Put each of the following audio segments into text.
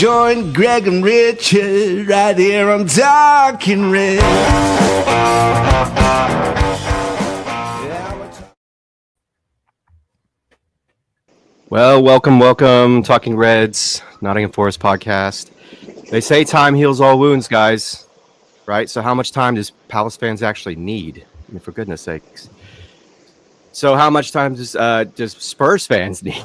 join Greg and Richard right here on Talking Red. Well, welcome, Talking Reds, Nottingham Forest podcast. They say time heals all wounds, guys, right? So how much time does Palace fans actually need? I mean, for goodness sakes. So how much time does Spurs fans need,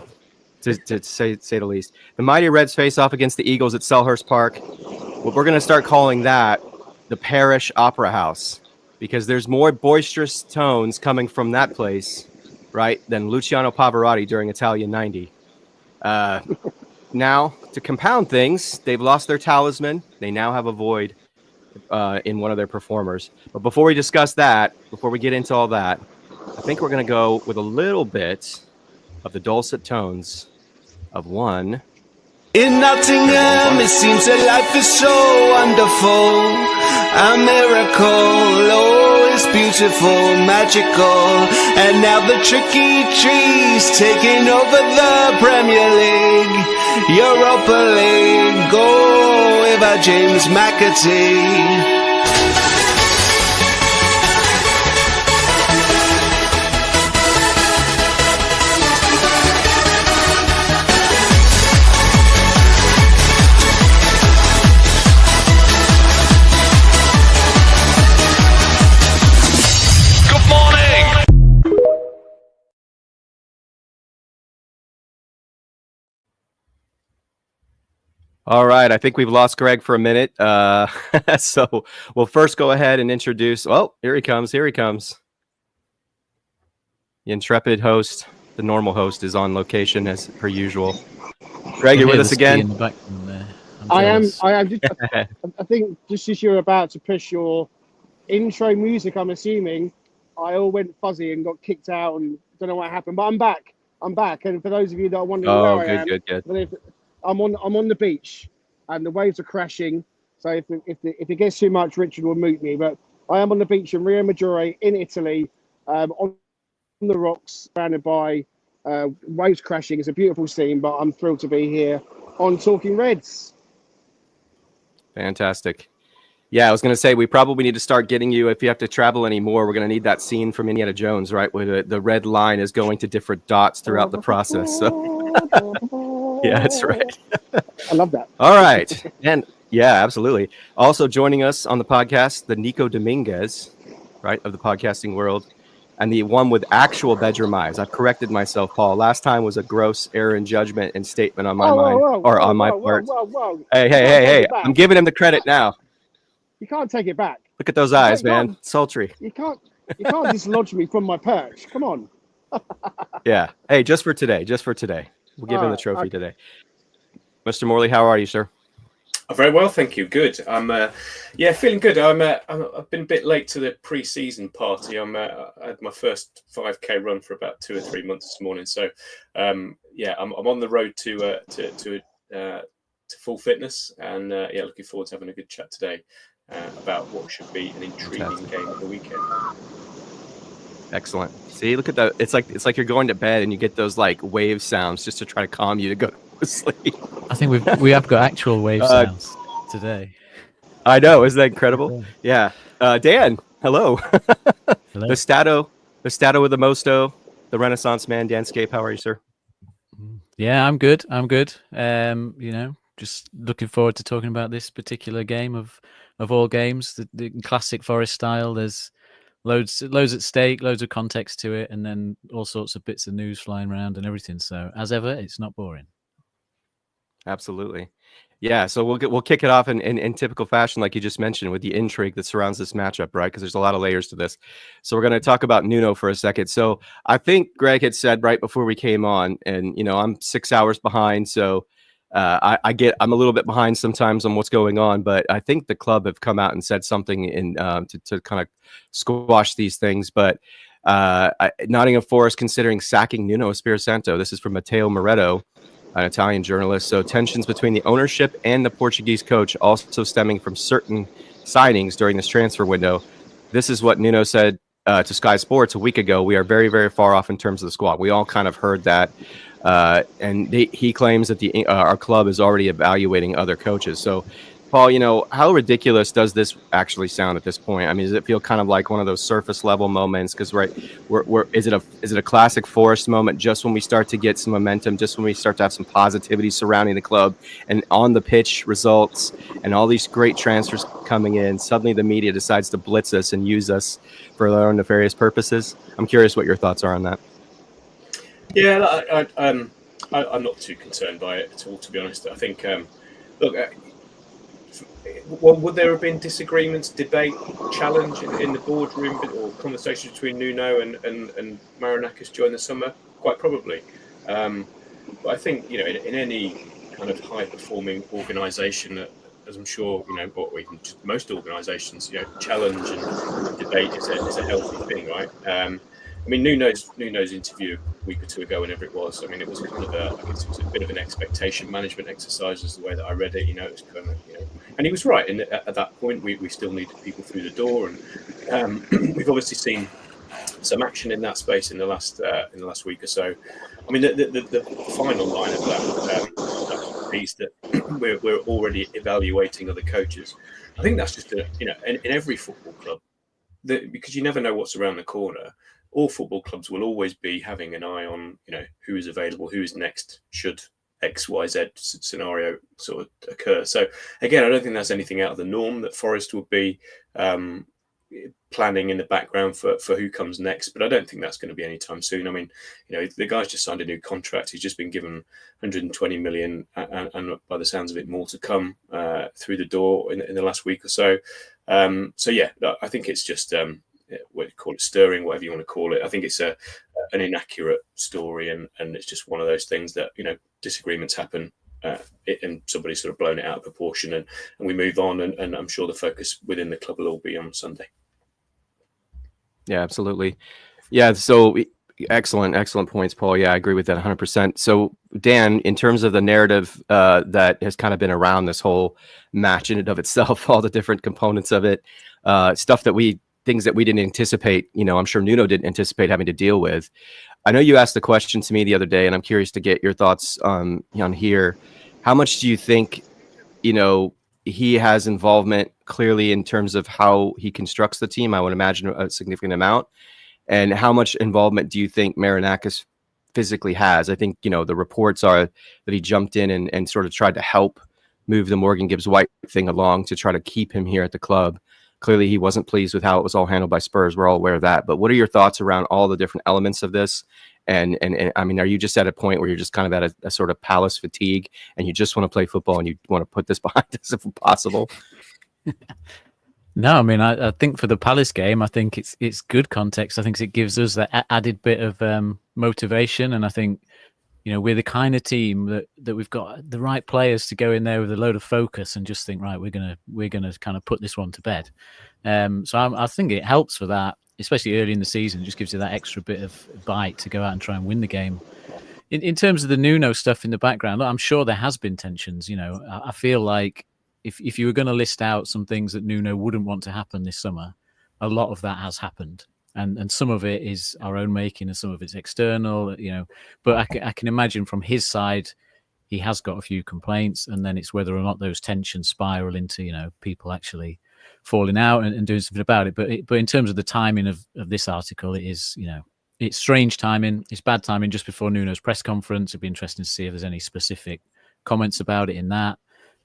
to say the least? The mighty Reds face off against the Eagles at Selhurst Park. Well, we're going to start calling that the Parish Opera House, because there's more boisterous tones coming from that place, right, than Luciano Pavarotti during Italian 90. Now, to compound things, they've lost their talisman. They now have a void in one of their performers. But before we discuss that, before we get into all that, I think we're going to go with a little bit of the dulcet tones of one. In Nottingham, it seems that life is so wonderful, a miracle, oh, it's beautiful, magical, and now the tricky trees taking over the Premier League, Europa League, go by James McAtee. All right, I think we've lost Greg for a minute. So we'll first go ahead and introduce. Oh, here he comes. The intrepid host, the normal host, is on location as per usual. Greg, you're with us again. I am. I think just as you're about to push your intro music, I'm assuming I all went fuzzy and got kicked out and don't know what happened. But I'm back. And for those of you that are wondering where I am, good. I'm on the beach, and the waves are crashing. So if it gets too much, Richard will mute me. But I am on the beach in Rio Maggiore in Italy, on the rocks, surrounded by waves crashing. It's a beautiful scene, but I'm thrilled to be here on Talking Reds. Fantastic. Yeah, I was going to say we probably need to start getting you, if you have to travel anymore, we're going to need that scene from Indiana Jones, right, where the red line is going to different dots throughout the process. So. Yeah, that's right. I love that. All right. And yeah, absolutely. Also joining us on the podcast, the Nico Dominguez, right, of the podcasting world, and the one with actual bedroom eyes. I've corrected myself, Paul. Last time was a gross error in judgment and statement on my my part. Hey. I'm giving him the credit now. You can't take it back. Look at those eyes, man. Sultry. You can't dislodge me from my perch. Come on. Yeah. Hey, just for today. We'll give him the trophy today. Mr. Morley, how are you, sir? Very well, thank you. Good. I'm feeling good. I've been a bit late to the pre-season party. I had my first 5K run for about 2 or 3 months this morning. So, I'm on the road to full fitness, and looking forward to having a good chat today about what should be an intriguing game of the weekend. Excellent. See, look at that. It's like you're going to bed and you get those like wave sounds just to try to calm you to go to sleep. I think we have got actual wave sounds today. I know, isn't that incredible? Yeah. Dan, hello. Hello. The Stato with the Mosto, the Renaissance man, Danscape. How are you, sir? Yeah, I'm good. Just looking forward to talking about this particular game of all games, the classic Forest style. There's loads at stake, loads of context to it, and then all sorts of bits of news flying around and everything. So as ever, it's not boring. Absolutely. Yeah, so we'll kick it off in typical fashion, like you just mentioned, with the intrigue that surrounds this matchup, right? Because there's a lot of layers to this. So we're going to talk about Nuno for a second. So I think Greg had said right before we came on, and I'm 6 hours behind, so I'm a little bit behind sometimes on what's going on, but I think the club have come out and said something to kind of squash these things. But Nottingham Forest considering sacking Nuno Espirito Santo. This is from Matteo Moretto, an Italian journalist. So tensions between the ownership and the Portuguese coach also stemming from certain signings during this transfer window. This is what Nuno said to Sky Sports a week ago. We are very, very far off in terms of the squad. We all kind of heard that. and he claims that our club is already evaluating other coaches. So, Paul, how ridiculous does this actually sound at this point? I mean, does it feel kind of like one of those surface level moments? Because is it a classic Forest moment just when we start to get some momentum, just when we start to have some positivity surrounding the club and on the pitch results and all these great transfers coming in? Suddenly, the media decides to blitz us and use us for their own nefarious purposes. I'm curious what your thoughts are on that. Yeah, I'm not too concerned by it at all, to be honest. I think, look. Would there have been disagreements, debate, challenge in the boardroom, or conversation between Nuno and Marinakis during the summer? Quite probably. But I think in any kind of high-performing organisation, as I'm sure or even just most organisations, challenge and debate is a healthy thing, right? I mean, Nuno's interview a week or two ago, whenever it was, I mean, it was kind of I guess it was a bit of an expectation management exercise, is the way that I read it. It was kind of, and he was right. And at that point, we still needed people through the door, and we've obviously seen some action in that space in the last week or so. I mean, the final line of that piece that we're already evaluating other coaches. I think that's just in every football club, because you never know what's around the corner. All football clubs will always be having an eye on, who is available, who is next, should X, Y, Z scenario sort of occur. So again, I don't think that's anything out of the norm that Forest would be planning in the background for who comes next. But I don't think that's going to be anytime soon. I mean, the guy's just signed a new contract. He's just been given 120 million, and by the sounds of it, more to come through the door in the last week or so. So yeah, I think it's just what you call it, stirring, whatever you want to call it. I think it's an inaccurate story, and it's just one of those things that disagreements happen, and somebody's sort of blown it out of proportion, and we move on, and I'm sure the focus within the club will all be on Sunday. Yeah, absolutely. Yeah, so excellent points, Paul. Yeah, I agree with that 100%. So Dan, in terms of the narrative that has kind of been around this whole match in and of itself, all the different components of it, things that we didn't anticipate, I'm sure Nuno didn't anticipate having to deal with. I know you asked the question to me the other day, and I'm curious to get your thoughts on here. How much do you think, he has involvement clearly in terms of how he constructs the team? I would imagine a significant amount. And how much involvement do you think Marinakis physically has? I think, the reports are that he jumped in and sort of tried to help move the Morgan Gibbs White thing along to try to keep him here at the club. Clearly, he wasn't pleased with how it was all handled by Spurs. We're all aware of that. But what are your thoughts around all the different elements of this? And I mean, are you just at a point where you're just kind of at a sort of Palace fatigue, and you just want to play football and you want to put this behind us if possible? No, I mean, I think for the Palace game, I think it's good context. I think it gives us that added bit of motivation, and I think we're the kind of team that we've got the right players to go in there with a load of focus and just think, right, we're gonna kind of put this one to bed. So I think it helps for that, especially early in the season. It just gives you that extra bit of bite to go out and try and win the game. In terms of the Nuno stuff in the background, I'm sure there has been tensions. I feel like if you were going to list out some things that Nuno wouldn't want to happen this summer, a lot of that has happened. And some of it is our own making, and some of it's external, But I can imagine from his side, he has got a few complaints, and then it's whether or not those tensions spiral into, people actually falling out and doing something about it. But in terms of the timing of this article, it is, it's strange timing. It's bad timing just before Nuno's press conference. It'd be interesting to see if there's any specific comments about it in that.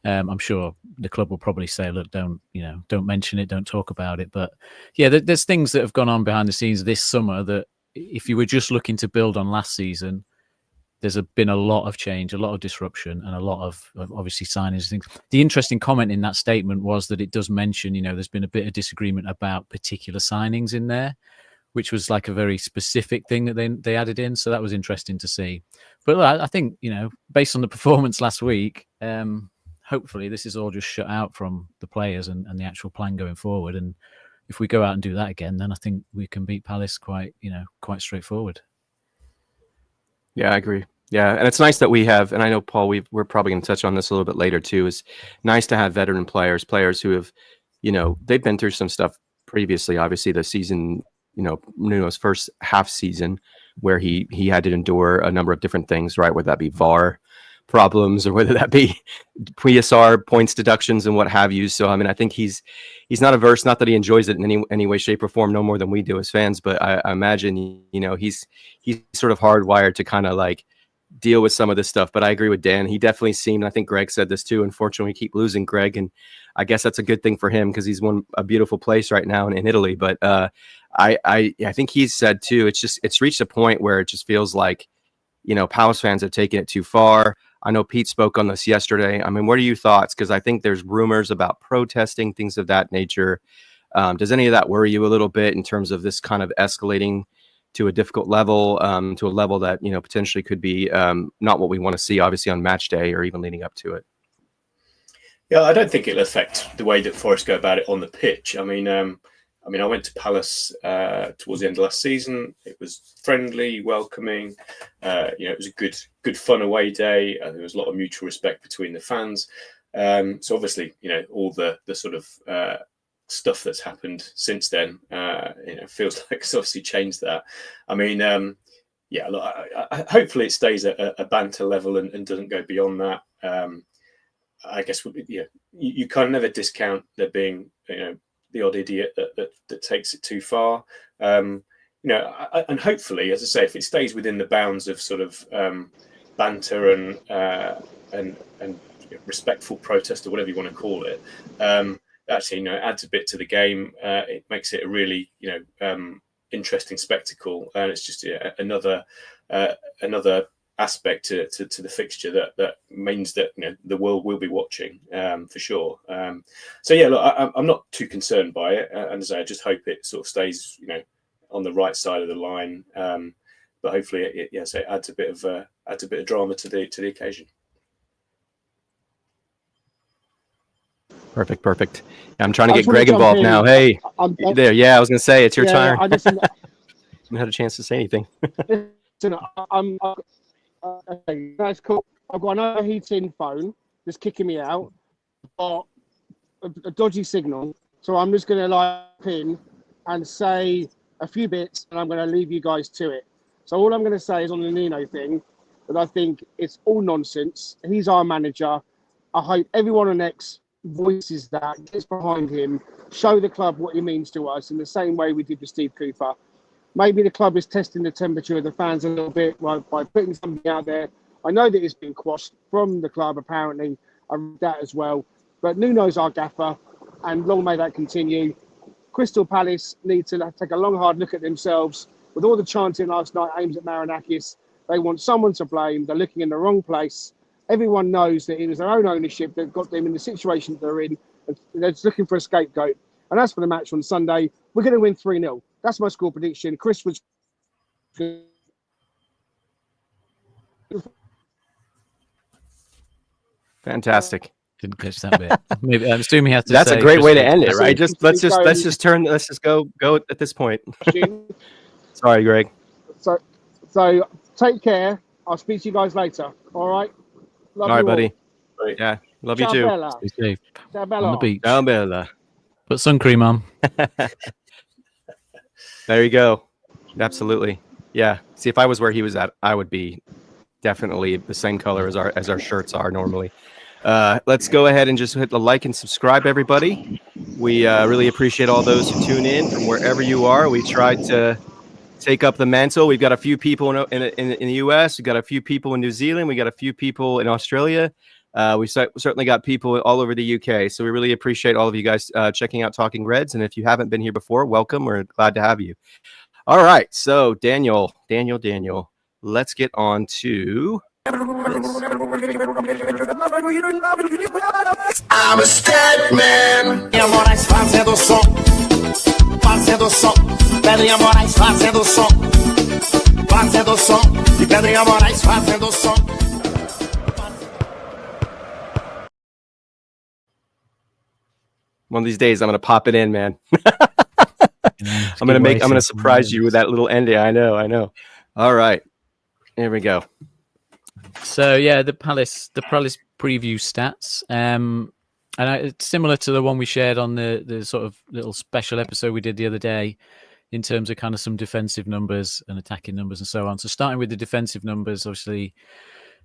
I'm sure the club will probably say, look, don't mention it, don't talk about it. But yeah, there's things that have gone on behind the scenes this summer that if you were just looking to build on last season, there's been a lot of change, a lot of disruption, and a lot of obviously signings. Things. The interesting comment in that statement was that it does mention, there's been a bit of disagreement about particular signings in there, which was like a very specific thing that they added in. So that was interesting to see. But I think, based on the performance last week, hopefully this is all just shut out from the players and the actual plan going forward. And if we go out and do that again, then I think we can beat Palace quite straightforward. Yeah, I agree. Yeah, and it's nice that we have, and I know, Paul, we're probably going to touch on this a little bit later too, is nice to have veteran players who have, they've been through some stuff previously. Obviously the season, Nuno's first half season where he had to endure a number of different things, right? Whether that be VAR problems or whether that be PSR points deductions and what have you. So I mean, I think he's not averse, not that he enjoys it in any way, shape, or form, no more than we do as fans. But I imagine, you know, he's sort of hardwired to kind of like deal with some of this stuff. But I agree with Dan. He definitely seemed, I think Greg said this too, unfortunately we keep losing Greg, and I guess that's a good thing for him because he's a beautiful place right now in Italy. But I think he's said too, it's reached a point where it just feels like, you know, Palace fans have taken it too far. I know Pete spoke on this yesterday. I mean, what are your thoughts? Because I think there's rumors about protesting, things of that nature. Does any of that worry you a little bit in terms of this kind of escalating to a difficult level, to a level that, you know, potentially could be not what we want to see, obviously, on match day or even leading up to it? Yeah, I don't think it'll affect the way that Forest go about it on the pitch. I mean, I went to Palace towards the end of last season. It was friendly, welcoming. You know, it was a good fun away day. There was a lot of mutual respect between the fans. So obviously, you know, all the sort of stuff that's happened since then, you know, feels like it's obviously changed that. I mean, yeah, look, hopefully it stays at a banter level and doesn't go beyond that. I guess you kind of never discount there being, you know, the odd idiot that takes it too far. You know, and hopefully, as I say, if it stays within the bounds of sort of banter and respectful protest or whatever you want to call it, actually, you know, adds a bit to the game. It makes it a really, you know, interesting spectacle, and it's just another aspect to the fixture that means that, you know, the world will be watching for sure. So yeah, look, I'm not too concerned by it, and as I say, I just hope it sort of stays, you know, on the right side of the line. But hopefully, it adds a bit of drama to the occasion. Perfect. I'm trying to get Greg involved now. Hey, there. Yeah, I was going to say it's your turn. I haven't had a chance to say anything. Listen, okay, that's cool. I've got an overheating phone that's kicking me out. I've got a dodgy signal, so I'm just going to lie in and say a few bits, and I'm going to leave you guys to it. So all I'm going to say is on the Nuno thing, that I think it's all nonsense. He's our manager. I hope everyone on X voices that, gets behind him, show the club what he means to us in the same way we did with Steve Cooper. Maybe the club is testing the temperature of the fans a little bit by putting something out there. I know that it's been quashed from the club, apparently. I read that as well. But Nuno's our gaffer, and long may that continue. Crystal Palace need to take a long, hard look at themselves. With all the chanting last night aimed at Marinakis, they want someone to blame. They're looking in the wrong place. Everyone knows that it was their own ownership that got them in the situation they're in. And they're just looking for a scapegoat. And as for the match on Sunday, we're going to win 3-0. That's my score prediction. Chris was... Fantastic. Didn't catch that bit. Maybe I'm assuming he has to. That's say a great way to Chris- end it, right? Let's just go at this point. Sorry, Greg. So take care. I'll speak to you guys later. All right. Love All right, you buddy. Yeah, love you Ciao too. Bella. Stay safe. Ciao Bella. On the beach. Ciao, Bella. Put sun cream on. There you go. Absolutely. Yeah. See, if I was where he was at, I would be definitely the same color as our shirts are normally. Let's go ahead and just hit the like and subscribe, everybody. We really appreciate all those who tune in from wherever you are. We tried to take up the mantle. We've got a few people in the US. We've got a few people in New Zealand. We got a few people in Australia. We certainly got people all over the UK. So we really appreciate all of you guys checking out Talking Reds. And if you haven't been here before, welcome. We're glad to have you. All right. So Daniel, let's get on to... I'm a Statman. Moraes fazendo som, Pedrinha Moraes fazendo som, e Pedrinha Moraes fazendo som. One of these days, I'm going to pop it in, man. I'm going to surprise you with that little ending. I know. All right. Here we go. So yeah, the Palace preview stats, and it's similar to the one we shared on the sort of little special episode we did the other day. in terms of kind of some defensive numbers and attacking numbers and so on. So starting with the defensive numbers, obviously,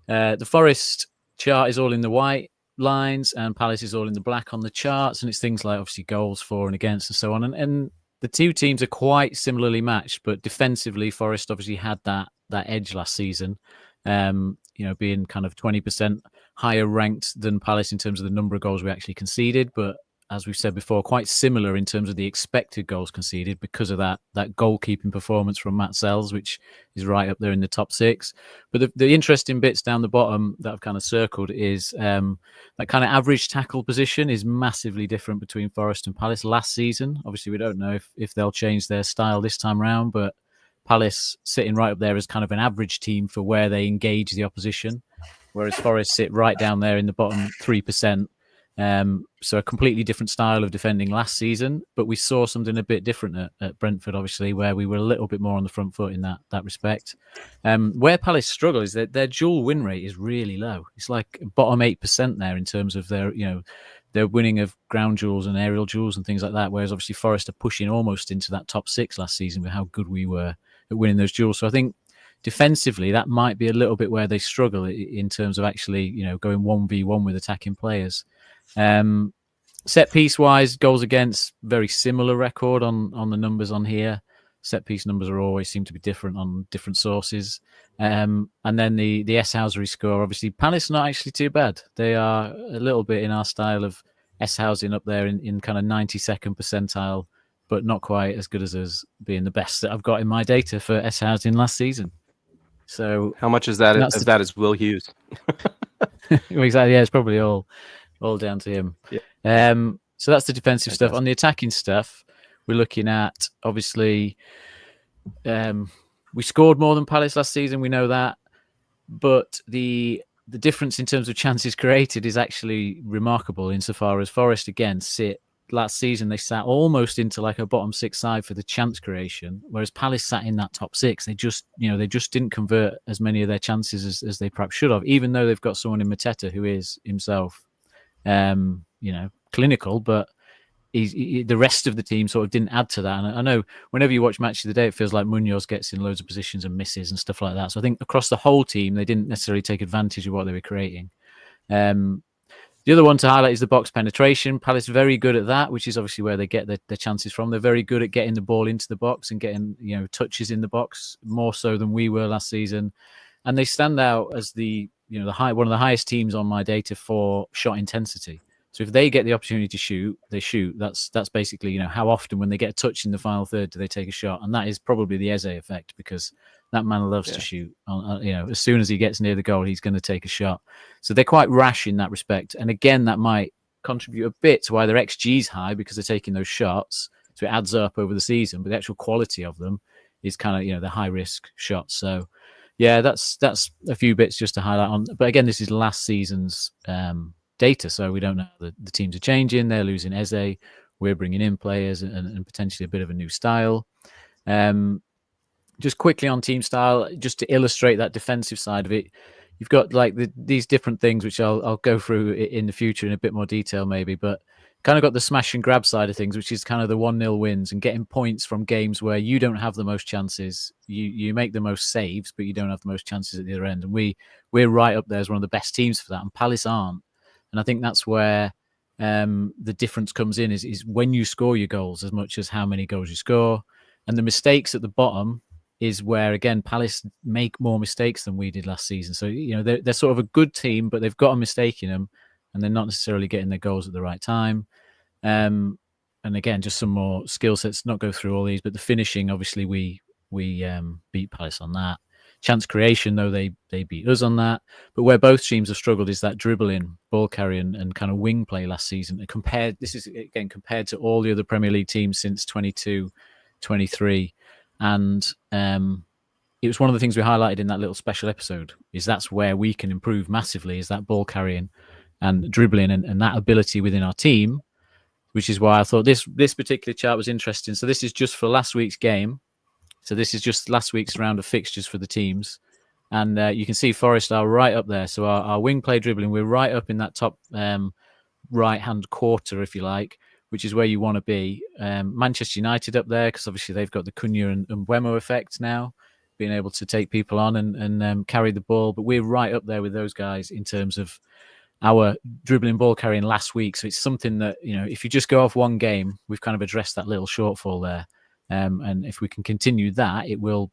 the Forest chart is all in the white lines and Palace is all in the black on the charts, and it's things like obviously goals for and against and so on. And the two teams are quite similarly matched, but defensively, Forest obviously had that edge last season, being kind of 20% higher ranked than Palace in terms of the number of goals we actually conceded. But as we've said before, quite similar in terms of the expected goals conceded because of that goalkeeping performance from Matt Sells, which is right up there in the top 6. But the interesting bits down the bottom that I've kind of circled is that kind of average tackle position is massively different between Forest and Palace last season. Obviously, we don't know if they'll change their style this time round, but Palace sitting right up there as kind of an average team for where they engage the opposition, whereas Forest sit right down there in the bottom 3%. So a completely different style of defending last season, but we saw something a bit different at Brentford, obviously, where we were a little bit more on the front foot in that respect. Where Palace struggle is that their dual win rate is really low. It's like bottom 8% there in terms of their winning of ground duels and aerial duels and things like that, whereas obviously Forest are pushing almost into that top 6 last season with how good we were at winning those duels. So I think defensively, that might be a little bit where they struggle in terms of actually, going 1v1 with attacking players. Set piece wise, goals against, very similar record on the numbers on here. Set piece numbers are always seem to be different on different sources. And then the S-Housery score, obviously Palace not actually too bad. They are a little bit in our style of S-Housing up there in kind of 92nd percentile, but not quite as good as us being the best that I've got in my data for S-Housing last season. So how much is that? That is Will Hughes. Exactly. Yeah, it's probably all down to him. Yeah. So that's the defensive stuff. On the attacking stuff, we're looking at obviously we scored more than Palace last season. We know that, but the difference in terms of chances created is actually remarkable insofar as Forest again sit last season. They sat almost into like a bottom 6 side for the chance creation, whereas Palace sat in that top 6. They just didn't convert as many of their chances as they perhaps should have, even though they've got someone in Mateta who is himself clinical, but the rest of the team sort of didn't add to that. And I know whenever you watch Match of the Day, it feels like Munoz gets in loads of positions and misses and stuff like that. So I think across the whole team, they didn't necessarily take advantage of what they were creating. The other one to highlight is the box penetration. Palace very good at that, which is obviously where they get their chances from. They're very good at getting the ball into the box and getting touches in the box, more so than we were last season. And they stand out as one of the highest teams on my data for shot intensity. So if they get the opportunity to shoot, they shoot. That's basically how often when they get a touch in the final third do they take a shot, and that is probably the Eze effect, because that man loves to shoot. As soon as he gets near the goal, he's going to take a shot. So they're quite rash in that respect, and again that might contribute a bit to why their XG is high, because they're taking those shots. So it adds up over the season, but the actual quality of them is kind of the high risk shots. So yeah, that's a few bits just to highlight on. But again, this is last season's data, so we don't know. The teams are changing. They're losing Eze. We're bringing in players and potentially a bit of a new style. Just quickly on team style, just to illustrate that defensive side of it, you've got like these different things, which I'll go through in the future in a bit more detail maybe, but kind of got the smash and grab side of things, which is kind of the 1-0 wins and getting points from games where you don't have the most chances. You make the most saves, but you don't have the most chances at the other end. And we're right up there as one of the best teams for that, and Palace aren't. And I think that's where the difference comes in is when you score your goals as much as how many goals you score. And the mistakes at the bottom is where, again, Palace make more mistakes than we did last season. So, they're sort of a good team, but they've got a mistake in them and they're not necessarily getting their goals at the right time. And again, just some more skill sets, not go through all these, but the finishing, obviously, we beat Palace on that. Chance creation, though, they beat us on that. But where both teams have struggled is that dribbling, ball carrying, and kind of wing play last season. This is again compared to all the other Premier League teams since 22-23. And it was one of the things we highlighted in that little special episode, is that's where we can improve massively, is that ball carrying and dribbling and that ability within our team, which is why I thought this particular chart was interesting. So this is just for last week's game. So this is just last week's round of fixtures for the teams. And you can see Forest are right up there. So our wing play dribbling, we're right up in that top right-hand quarter, if you like, which is where you want to be. Manchester United up there, because obviously they've got the Cunha and Mbeumo effect now, being able to take people on and carry the ball. But we're right up there with those guys in terms of our dribbling ball carrying last week. So it's something that, if you just go off one game, we've kind of addressed that little shortfall there. And if we can continue that, it will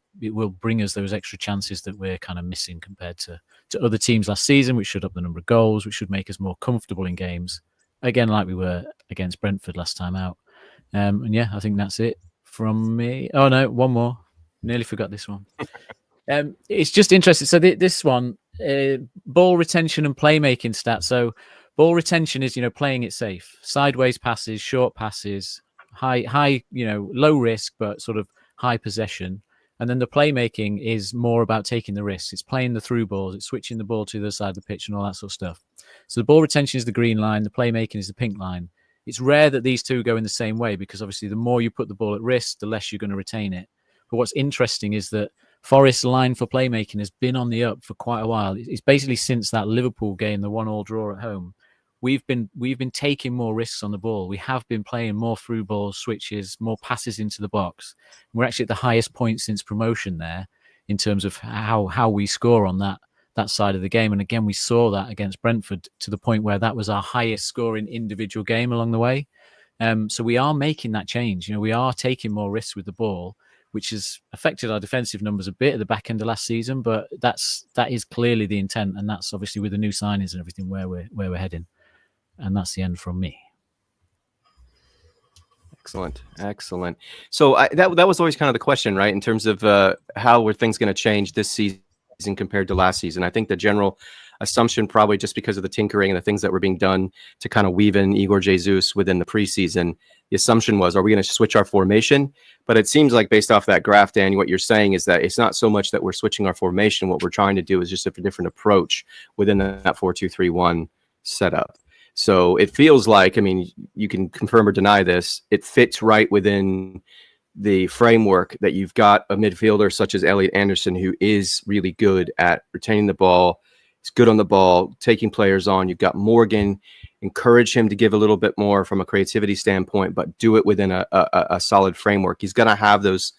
bring us those extra chances that we're kind of missing compared to other teams last season, which should up the number of goals, which should make us more comfortable in games. Again, like we were against Brentford last time out. And yeah, I think that's it from me. Oh no, one more. Nearly forgot this one. It's just interesting. So this one, ball retention and playmaking stats. So ball retention is, playing it safe, sideways passes, short passes, high, low risk, but sort of high possession. And then the playmaking is more about taking the risks. It's playing the through balls. It's switching the ball to the other side of the pitch and all that sort of stuff. So the ball retention is the green line. The playmaking is the pink line. It's rare that these two go in the same way, because obviously the more you put the ball at risk, the less you're going to retain it. But what's interesting is that Forest's line for playmaking has been on the up for quite a while. It's basically since that Liverpool game, the 1-1 draw at home. We've been taking more risks on the ball. We have been playing more through balls, switches, more passes into the box. We're actually at the highest point since promotion there in terms of how we score on that side of the game. And again, we saw that against Brentford to the point where that was our highest scoring individual game along the way. So we are making that change. We are taking more risks with the ball, which has affected our defensive numbers a bit at the back end of last season. But that is clearly the intent, and that's obviously with the new signings and everything where we're heading. And that's the end from me. Excellent. So that was always kind of the question, right? In terms of how were things going to change this season compared to last season? I think the general assumption, probably just because of the tinkering and the things that were being done to kind of weave in Igor Jesus within the preseason, the assumption was, are we going to switch our formation? But it seems like based off that graph, Dan, what you're saying is that it's not so much that we're switching our formation. What we're trying to do is just a different approach within that 4-2-3-1 setup. So it feels like, you can confirm or deny this, it fits right within the framework that you've got a midfielder such as Elliot Anderson, who is really good at retaining the ball. He's good on the ball, taking players on. You've got Morgan. Encourage him to give a little bit more from a creativity standpoint, but do it within a solid framework. He's going to have those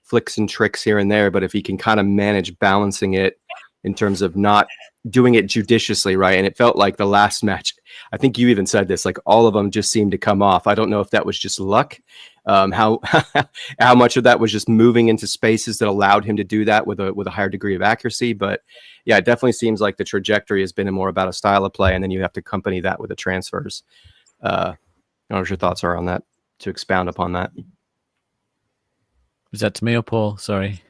flicks and tricks here and there, but if he can kind of manage balancing it in terms of not doing it judiciously, right? And it felt like the last match, I think you even said this, like all of them just seemed to come off. I don't know if that was just luck, how much of that was just moving into spaces that allowed him to do that with a higher degree of accuracy. But yeah, it definitely seems like the trajectory has been more about a style of play, and then you have to accompany that with the transfers. I don't know what your thoughts are on that, to expound upon that. Was that to me or Paul? Sorry.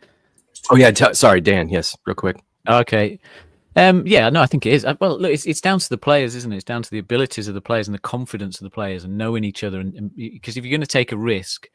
Oh yeah, sorry, Dan. Yes, real quick. Okay. Yeah, no, I think it is. Well, look, it's down to the players, isn't it? It's down to the abilities of the players and the confidence of the players and knowing each other. And because if you're going to take a risk,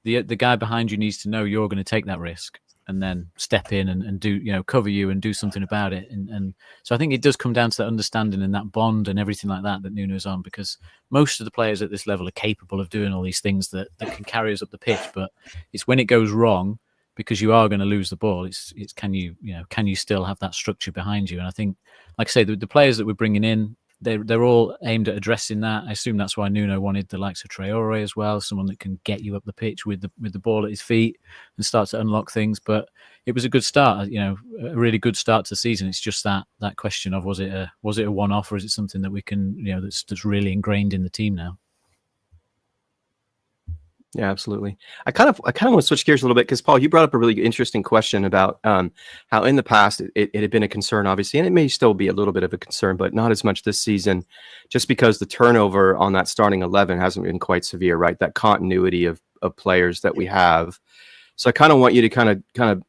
the guy behind you needs to know you're going to take that risk and then step in and do, cover you and do something about it. And so I think it does come down to that understanding and that bond and everything like that Nuno's on, because most of the players at this level are capable of doing all these things that can carry us up the pitch. But it's when it goes wrong, because you are going to lose the ball. It's can you still have that structure behind you? And I think, like I say, the players that we're bringing in, they're all aimed at addressing that. I assume that's why Nuno wanted the likes of Traore as well, someone that can get you up the pitch with the ball at his feet and start to unlock things. But it was a good start, a really good start to the season. It's just that question of was it a one-off, or is it something that we can, that's really ingrained in the team now? Yeah, absolutely. I kind of want to switch gears a little bit, because Paul, you brought up a really interesting question about how in the past it had been a concern, obviously, and it may still be a little bit of a concern, but not as much this season, just because the turnover on that starting 11 hasn't been quite severe, right? That continuity of players that we have. So I kind of want you to kind of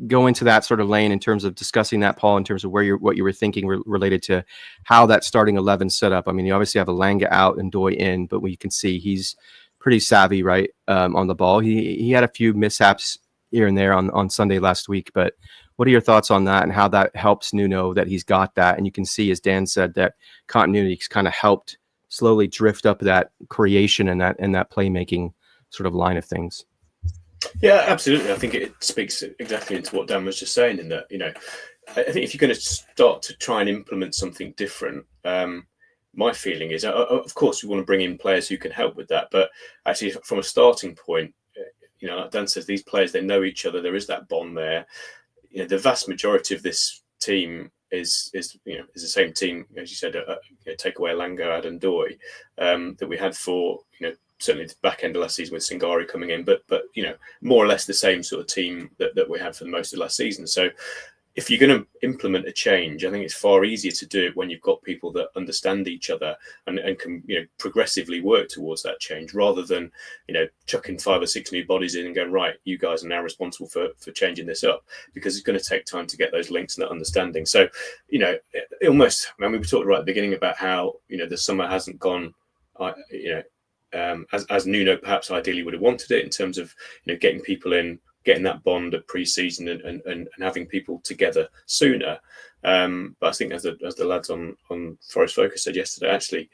go into that sort of lane in terms of discussing that, Paul, in terms of what you were thinking related to how that starting 11 set up. You obviously have Elanga out and Doi in, but you can see he's pretty savvy, right, on the ball. He had a few mishaps here and there on Sunday last week, but what are your thoughts on that and how that helps Nuno that he's got that? And you can see, as Dan said, that continuity's kind of helped slowly drift up that creation and that playmaking sort of line of things. Yeah, absolutely. I think it speaks exactly into what Dan was just saying, in that, I think if you're going to start to try and implement something different, my feeling is, of course, we want to bring in players who can help with that. But actually, from a starting point, like Dan says, these players, they know each other. There is that bond there. The vast majority of this team is the same team, as you said. Take away Lango, Ad, and Doi that we had for certainly the back end of last season with Singari coming in, but more or less the same sort of team that we had for most of last season. So if you're going to implement a change, I think it's far easier to do it when you've got people that understand each other and can progressively work towards that change, rather than chucking 5 or 6 new bodies in and going, right, you guys are now responsible for changing this up, because it's going to take time to get those links and that understanding. So we talked right at the beginning about how the summer hasn't gone as Nuno perhaps ideally would have wanted it, in terms of getting people in, getting that bond at pre-season and having people together sooner. But I think as the lads on Forest Focus said yesterday, actually,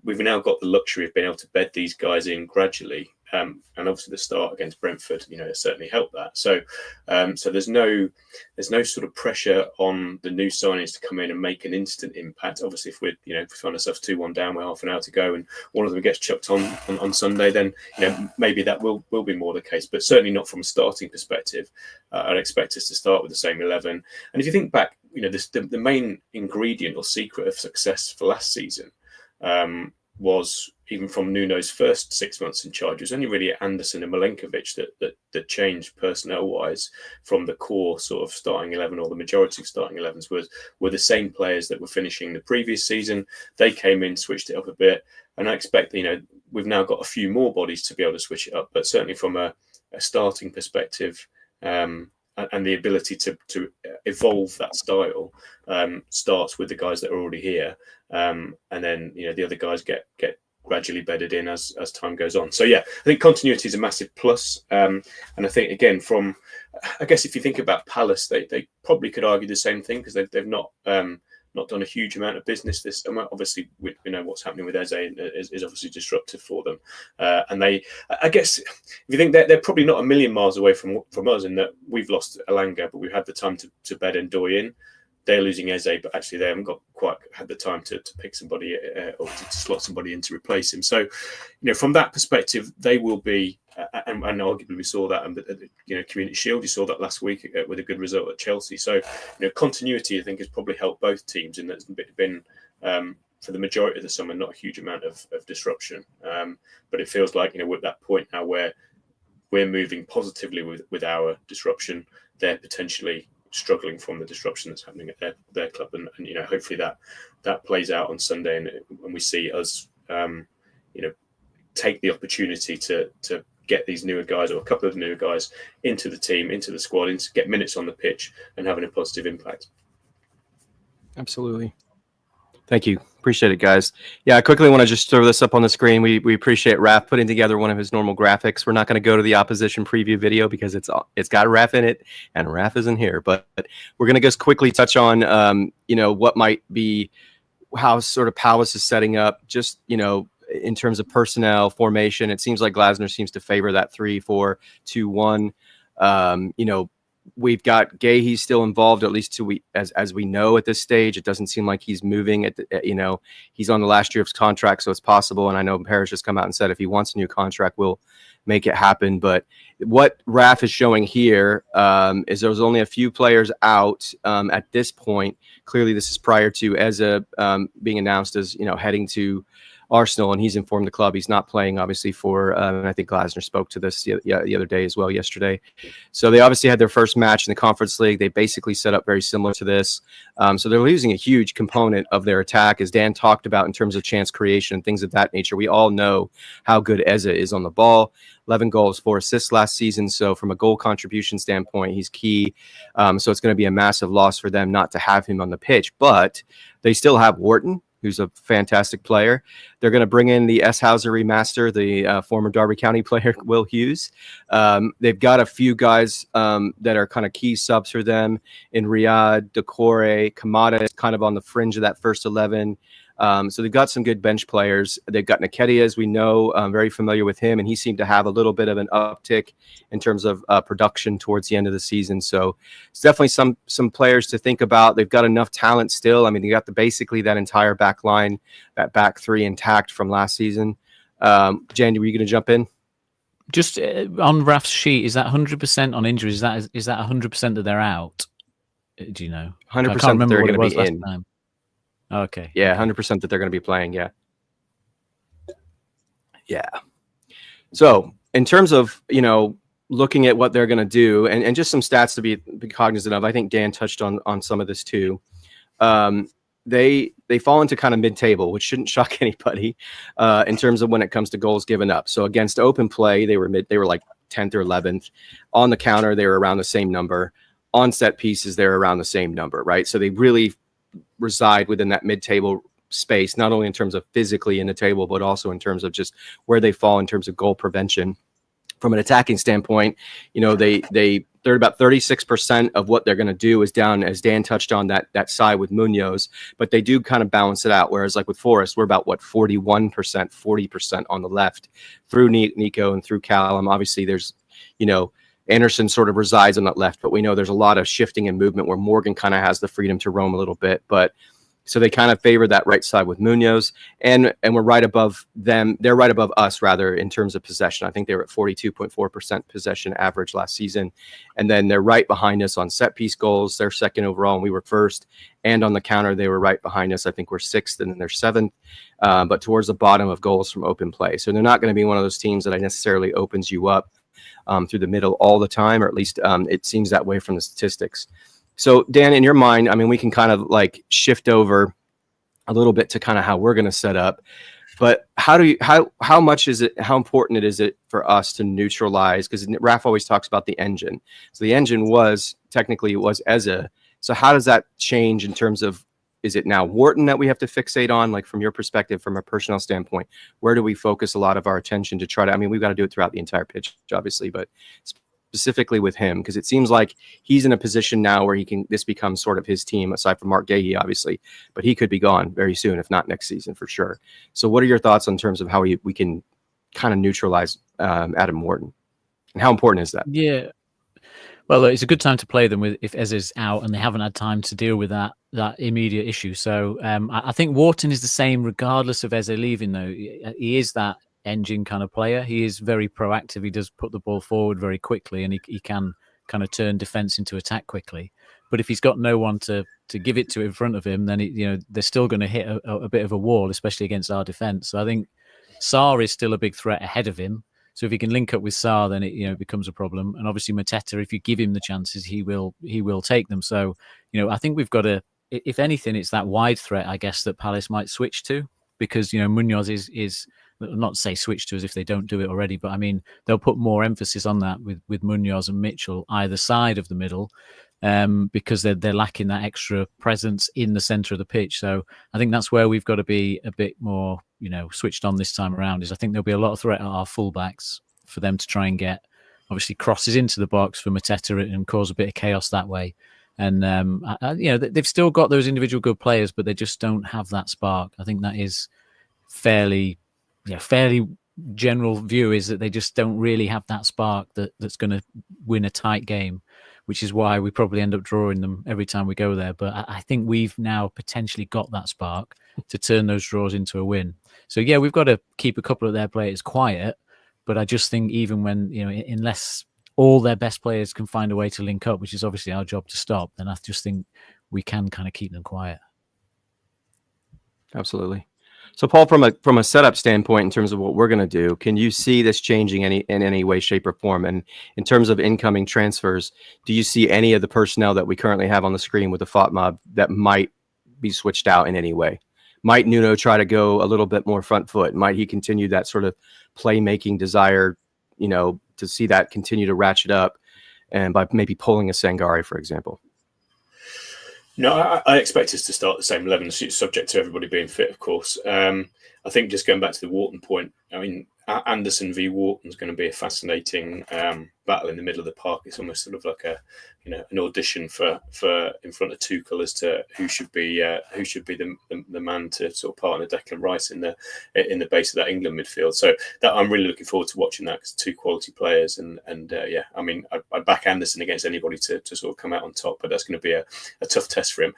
we've now got the luxury of being able to bed these guys in gradually. And obviously the start against Brentford, certainly helped that. So there's no sort of pressure on the new signings to come in and make an instant impact. Obviously, if we find ourselves 2-1 down with half an hour to go and one of them gets chucked on Sunday, then maybe that will be more the case. But certainly not from a starting perspective. I'd expect us to start with the same 11. And if you think back, the main ingredient or secret of success for last season was, even from Nuno's first 6 months in charge, it was only really Anderson and Milenkovic that changed personnel-wise from the core sort of starting 11, or the majority of starting 11s were the same players that were finishing the previous season. They came in, switched it up a bit, and I expect we've now got a few more bodies to be able to switch it up. But certainly from a starting perspective, and the ability to evolve that style starts with the guys that are already here, and then the other guys get gradually bedded in as time goes on. So yeah, I think continuity is a massive plus, and I think again I guess if you think about Palace, they probably could argue the same thing, because they've not done a huge amount of business this summer. Obviously, we know what's happening with Eze is obviously disruptive for them, and I guess if you think they're probably not a million miles away from us, in that we've lost Elanga, but we've had the time to bed Ndoye in. They're losing Eze, but actually they haven't quite had the time to pick somebody or to slot somebody in to replace him. So, from that perspective, they will be, and arguably we saw that, Community Shield, you saw that last week with a good result at Chelsea. So, continuity, I think, has probably helped both teams, and there's been for the majority of the summer not a huge amount of disruption. But it feels like we're at that point now where we're moving positively with our disruption. They're potentially struggling from the disruption that's happening at their club, and hopefully that plays out on Sunday, and we see us take the opportunity to get these newer guys, or a couple of newer guys, into the team, into the squad, and to get minutes on the pitch and having a positive impact. Absolutely. Thank you. Appreciate it, guys. Yeah, I quickly want to just throw this up on the screen. We appreciate Raf putting together one of his normal graphics. We're not going to go to the opposition preview video because it's got Raf in it, and Raf isn't here. But we're going to just quickly touch on, what might be, how sort of Palace is setting up, just, in terms of personnel formation. It seems like Glasner seems to favor that 3-4-2-1. We've got Gahey still involved, at least as we know at this stage. It doesn't seem like he's moving. He's on the last year of his contract, so it's possible. And I know Parrish has come out and said if he wants a new contract, we'll make it happen. But what Raf is showing here is there's only a few players out at this point. Clearly, this is prior to Eze being announced as heading to Arsenal, and he's informed the club he's not playing, obviously, for and I think Glasner spoke to this the other day as well, yesterday. So they obviously had their first match in the Conference League. They basically set up very similar to this. So they're losing a huge component of their attack, as Dan talked about, in terms of chance creation and things of that nature. We all know how good Eze is on the ball. 11 goals, 4 assists last season. So from a goal contribution standpoint, he's key. So it's going to be a massive loss for them not to have him on the pitch. But they still have Wharton, who's a fantastic player. They're going to bring in the S. Hauser remaster, the former Derby County player, Will Hughes. They've got a few guys that are kind of key subs for them in Riyadh, Decore, Kamada is kind of on the fringe of that first 11. So they've got some good bench players. They've got Nketiah, as we know, very familiar with him, and he seemed to have a little bit of an uptick in terms of production towards the end of the season. So it's definitely some players to think about. They've got enough talent still. I mean, they got basically that entire back line, that back three intact from last season. Jan, were you going to jump in? Just on Raf's sheet, is that 100% on injuries? Is that 100% that they're out? Do you know? 100% that they're going to be in. Time. Okay. Yeah, 100% that they're going to be playing. Yeah. Yeah. So in terms of, looking at what they're going to do and just some stats to be cognizant of, I think Dan touched on some of this too. They fall into kind of mid-table, which shouldn't shock anybody in terms of when it comes to goals given up. So against open play, they were like 10th or 11th. On the counter, they were around the same number. On set pieces, they're around the same number, right? So they really reside within that mid-table space, not only in terms of physically in the table, but also in terms of just where they fall in terms of goal prevention. From an attacking standpoint, they're about 36% of what they're going to do is down, as Dan touched on, that side with Munoz, but they do kind of balance it out. Whereas like with Forest, we're about 41%, 40% on the left through Nico and through Callum. Obviously there's, Anderson sort of resides on that left, but we know there's a lot of shifting and movement where Morgan kind of has the freedom to roam a little bit. But so they kind of favor that right side with Munoz, and we're right above them. They're right above us, rather, in terms of possession. I think they were at 42.4% possession average last season. And then they're right behind us on set piece goals. They're second overall, and we were first. And on the counter, they were right behind us. I think we're sixth, and then they're seventh, but towards the bottom of goals from open play. So they're not going to be one of those teams that necessarily opens you up through the middle all the time, or at least it seems that way from the statistics. So Dan, in your mind, I mean, we can kind of like shift over a little bit to kind of how we're going to set up, but how important is it for us to neutralize? Because Raf always talks about the engine. So the engine was Eze. So how does that change in terms of, is it now Wharton that we have to fixate on? Like from your perspective, from a personnel standpoint, where do we focus a lot of our attention to try to, I mean, we've got to do it throughout the entire pitch, obviously, but specifically with him, because it seems like he's in a position now where this becomes sort of his team, aside from Mark Gahey, obviously, but he could be gone very soon, if not next season for sure. So what are your thoughts in terms of how we can kind of neutralize Adam Wharton, and how important is that? Yeah. Well, it's a good time to play them if Eze's out and they haven't had time to deal with that immediate issue. So I think Wharton is the same regardless of Eze leaving, though. He is that engine kind of player. He is very proactive. He does put the ball forward very quickly, and he can kind of turn defense into attack quickly. But if he's got no one to give it to in front of him, then they're still going to hit a bit of a wall, especially against our defense. So I think Sarr is still a big threat ahead of him. So if he can link up with Sarr, then it becomes a problem. And obviously Mateta, if you give him the chances, he will take them. So I think we've got to, if anything, it's that wide threat, I guess, that Palace might switch to, because Munoz is not to say switch to as if they don't do it already, but I mean they'll put more emphasis on that with Munoz and Mitchell either side of the middle, because they're lacking that extra presence in the centre of the pitch. So I think that's where we've got to be a bit more switched on this time around. Is I think there'll be a lot of threat at our fullbacks for them to try and get obviously crosses into the box for Mateta and cause a bit of chaos that way. And they've still got those individual good players, but they just don't have that spark. I think that is fairly general view, is that they just don't really have that spark that's going to win a tight game, which is why we probably end up drawing them every time we go there. But I think we've now potentially got that spark to turn those draws into a win. So yeah, we've got to keep a couple of their players quiet, but I just think even when, unless all their best players can find a way to link up, which is obviously our job to stop, then I just think we can kind of keep them quiet. Absolutely. So Paul, from a setup standpoint, in terms of what we're going to do, can you see this changing in any way, shape, or form? And in terms of incoming transfers, do you see any of the personnel that we currently have on the screen with the FOTMOB that might be switched out in any way? Might Nuno try to go a little bit more front foot? Might he continue that sort of playmaking desire, to see that continue to ratchet up, and by maybe pulling a Sangare, for example? No, I expect us to start the same 11, subject to everybody being fit, of course. I think just going back to the Wharton point, I mean, Anderson v Wharton is going to be a fascinating battle in the middle of the park. It's almost sort of like an audition for in front of Tuchel as to who should be the man to sort of partner Declan Rice in the base of that England midfield. So that I'm really looking forward to watching that, because two quality players, and yeah, I mean, I back Anderson against anybody to sort of come out on top, but that's going to be a tough test for him.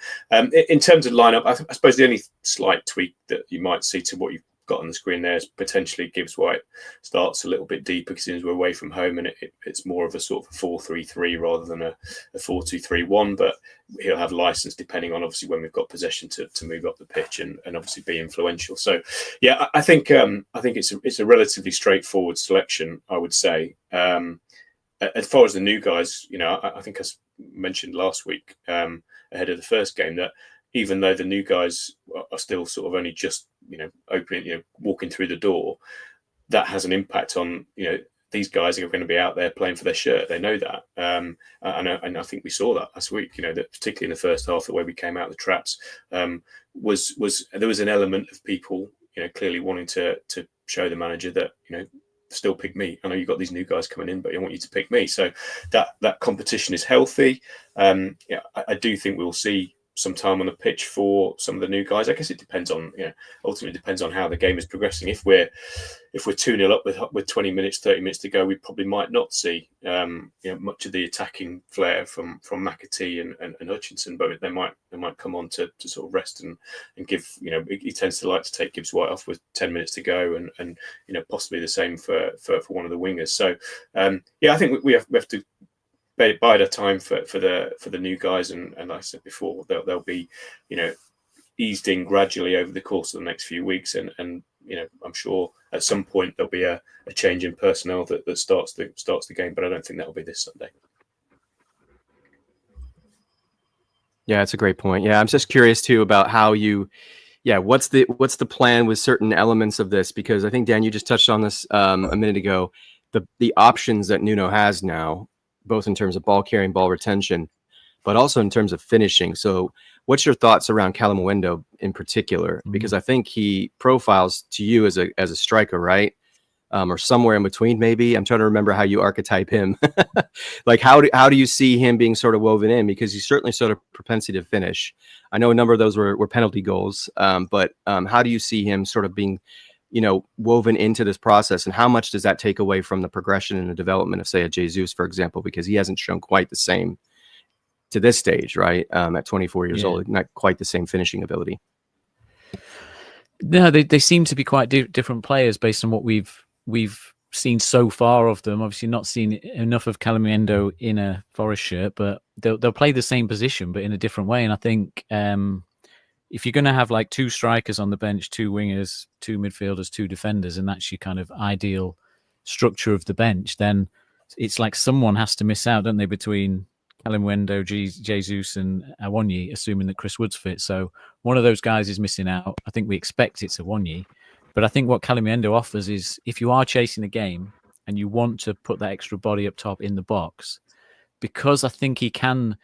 In terms of lineup, I suppose the only slight tweak that you might see to what you've got on the screen there is potentially Gibbs White starts a little bit deeper because we're away from home, and it's more of a sort of 4-3-3 rather than a 4-2-3-1, but he'll have license depending on obviously when we've got possession to move up the pitch and obviously be influential. So yeah, I think it's a relatively straightforward selection, I would say. As far as the new guys, I think I mentioned last week ahead of the first game that even though the new guys are still sort of only just, opening, walking through the door, that has an impact on, these guys are going to be out there playing for their shirt. They know that. And I think we saw that last week, that particularly in the first half, the way we came out of the traps, was there was an element of people, clearly wanting to show the manager that, still pick me. I know you've got these new guys coming in, but I want you to pick me. So that competition is healthy. I do think we'll see some time on the pitch for some of the new guys. I guess it depends on, ultimately depends on how the game is progressing. If we're 2-0 up with 20 minutes, 30 minutes to go, we probably might not see much of the attacking flair from McAtee and Hutchinson, but they might come on to sort of rest and give, he tends to like to take Gibbs White off with 10 minutes to go, and possibly the same for one of the wingers. So I think we have to bide our time for the new guys, and like I said before, they'll be eased in gradually over the course of the next few weeks, and I'm sure at some point there'll be a change in personnel that starts the game, but I don't think that'll be this Sunday. Yeah, it's a great point. Yeah, I'm just curious too about how what's the plan with certain elements of this, because I think, Dan, you just touched on this a minute ago, the options that Nuno has now, both in terms of ball carrying, ball retention, but also in terms of finishing. So what's your thoughts around Calamuendo in particular? Because I think he profiles to you as a striker, right? Or somewhere in between, maybe. I'm trying to remember how you archetype him. Like, how do you see him being sort of woven in? Because he's certainly sort of propensity to finish. I know a number of those were penalty goals, but how do you see him sort of being woven into this process, and how much does that take away from the progression and the development of, say, a Jesus, for example, because he hasn't shown quite the same to this stage, right? At 24 years old, not quite the same finishing ability. No, they seem to be quite different players based on what we've seen so far of them. Obviously not seen enough of Calamuendo in a Forest shirt, but they'll play the same position, but in a different way. And I think if you're going to have like two strikers on the bench, two wingers, two midfielders, two defenders, and that's your kind of ideal structure of the bench, then it's like someone has to miss out, don't they, between Calamuendo, Jesus and Awoniyi, assuming that Chris Wood's fit. So one of those guys is missing out. I think we expect it's Awoniyi. But I think what Calamuendo offers is, if you are chasing a game and you want to put that extra body up top in the box, because I think he can